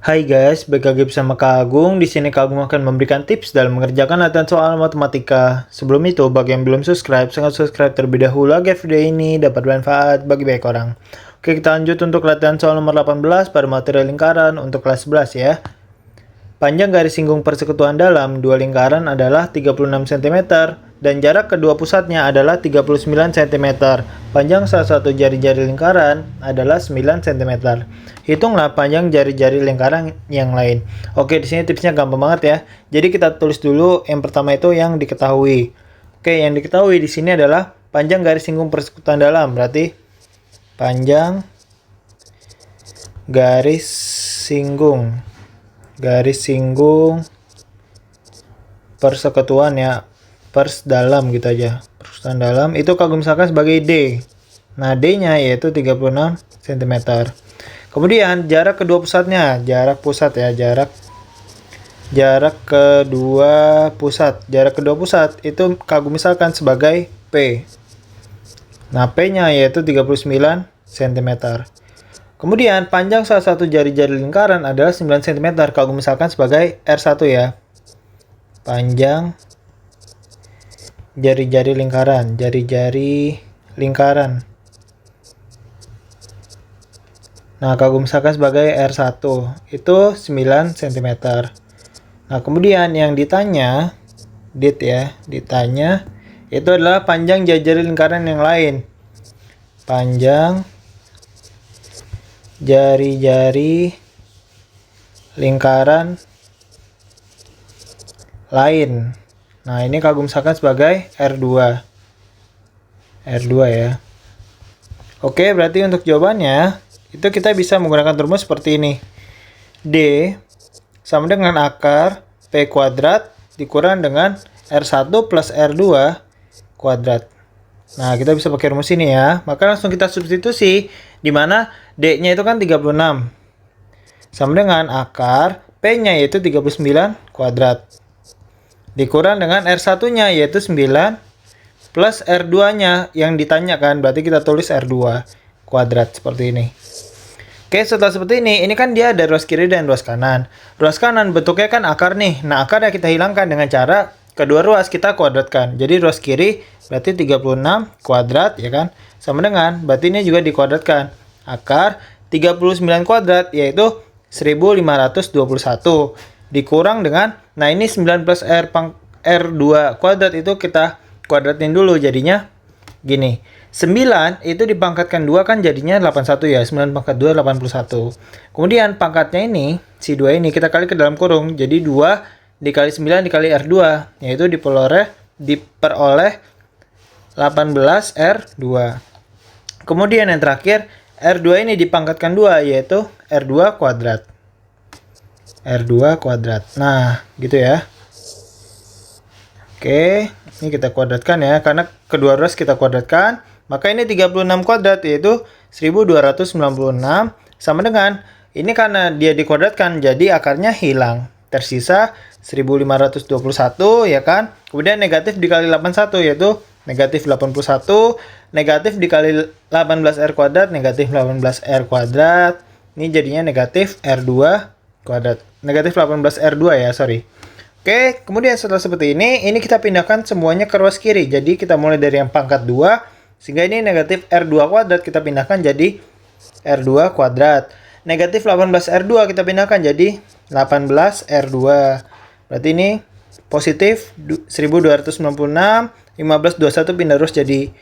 Hai guys, balik lagi bersama Kak Agung. Di sini Kak Agung akan memberikan tips dalam mengerjakan latihan soal matematika. Sebelum itu, bagi yang belum subscribe, silahkan subscribe terlebih dahulu agar video ini dapat bermanfaat bagi banyak orang. Oke, kita lanjut untuk latihan soal nomor 18 pada materi lingkaran untuk kelas 11 ya. Panjang garis singgung persekutuan dalam dua lingkaran adalah 36 cm dan jarak kedua pusatnya adalah 39 cm. Panjang salah satu jari-jari lingkaran adalah 9 cm. Hitunglah panjang jari-jari lingkaran yang lain. Oke, di sini tipsnya gampang banget ya. Jadi kita tulis dulu yang pertama itu yang diketahui. Oke, yang diketahui di sini adalah panjang garis singgung persekutuan dalam. Berarti panjang garis singgung persekutuan ya, pers dalam gitu aja, persekutuan dalam itu Kak misalkan sebagai D. Nah, D-nya yaitu 36 cm. Kemudian jarak kedua pusatnya, jarak kedua pusat itu Kak misalkan sebagai P. Nah, P-nya yaitu 39 cm. Kemudian panjang salah satu jari-jari lingkaran adalah 9 cm. Kalau misalkan sebagai R1 ya. Panjang jari-jari lingkaran. Nah, kalau misalkan sebagai R1 itu 9 cm. Nah, kemudian yang ditanya itu adalah panjang jari-jari lingkaran yang lain. Panjang jari-jari lingkaran lain. Nah, ini Kak misalkan sebagai R2 ya. Oke, berarti untuk jawabannya itu kita bisa menggunakan rumus seperti ini. D sama dengan akar P kuadrat dikurang dengan R1 plus R2 kuadrat. Nah, kita bisa pakai rumus ini ya. Maka langsung kita substitusi, di mana D-nya itu kan 36. Sama dengan akar P-nya yaitu 39 kuadrat. Dikurang dengan R1-nya yaitu 9 plus R2-nya yang ditanyakan, berarti kita tulis R2 kuadrat seperti ini. Oke, setelah seperti ini kan dia ada ruas kiri dan ruas kanan. Ruas kanan bentuknya kan akar nih. Nah, akarnya kita hilangkan dengan cara kedua ruas kita kuadratkan. Jadi ruas kiri berarti 36 kuadrat ya kan. Sama dengan berarti ini juga dikuadratkan. Akar 39 kuadrat yaitu 1521 dikurang dengan, nah ini 9 plus R2 kuadrat itu kita kuadratin dulu, jadinya gini. 9 itu dipangkatkan 2 kan jadinya 81 ya. 9 pangkat 2 81. Kemudian pangkatnya ini si 2 ini kita kali ke dalam kurung. Jadi 2 dikali 9 dikali R2 yaitu diperoleh 18 R2. Kemudian yang terakhir R2 ini dipangkatkan 2 yaitu R2 kuadrat. Nah, gitu ya. Oke, ini kita kuadratkan ya, karena kedua ruas kita kuadratkan, maka ini 36 kuadrat yaitu 1296 sama dengan ini karena dia dikuadratkan jadi akarnya hilang. Tersisa 1521 ya kan. Kemudian negatif dikali 81 yaitu negatif 81. Negatif dikali 18R kuadrat, negatif 18R kuadrat. Ini jadinya negatif R2 kuadrat. Negatif 18R2 ya, sorry. Oke, kemudian setelah seperti ini kita pindahkan semuanya ke ruas kiri. Jadi kita mulai dari yang pangkat 2, sehingga ini negatif R2 kuadrat kita pindahkan jadi R2 kuadrat. Negatif 18R2 kita pindahkan jadi 18R2. Berarti ini positif 1296, 1521 pindah ruas jadi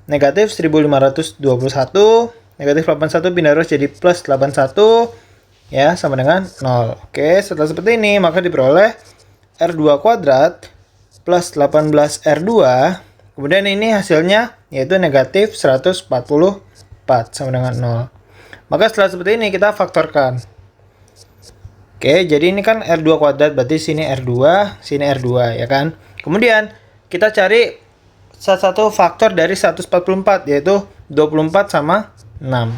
negatif 1521, negatif 81 pindah ruas jadi plus 81 ya, sama dengan 0. Oke, setelah seperti ini maka diperoleh R2 kuadrat plus 18R2. Kemudian ini hasilnya yaitu negatif 144 sama dengan 0. Maka setelah seperti ini kita faktorkan. Oke, jadi ini kan R2 kuadrat berarti sini R2, sini R2 ya kan. Kemudian kita cari salah satu faktor dari 144 yaitu 24 sama 6.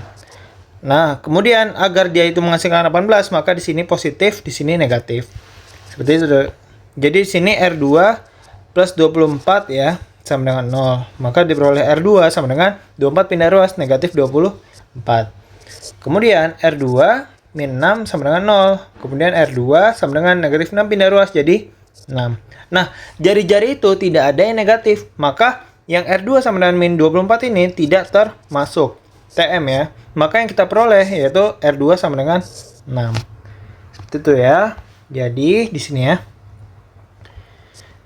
Nah, kemudian agar dia itu menghasilkan 18 maka di sini positif, di sini negatif. Seperti itu. Jadi sini R2 plus 24 ya sama dengan 0. Maka diperoleh R2 sama dengan 24 pindah ruas negatif 24. Kemudian R2 min 6 sama dengan 0. Kemudian R2 sama dengan negatif 6 pindah ruas jadi 6. Nah, jari-jari itu tidak ada yang negatif. Maka yang R2 sama dengan min 24 ini tidak termasuk TM ya. Maka yang kita peroleh yaitu R2 sama dengan 6. Seperti itu ya. Jadi di sini ya.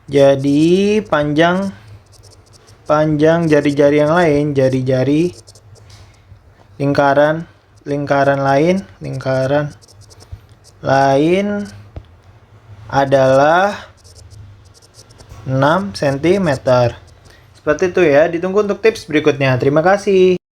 Jadi panjang jari-jari yang lain, jari-jari lingkaran lain adalah 6 cm. Seperti itu ya. Ditunggu untuk tips berikutnya. Terima kasih.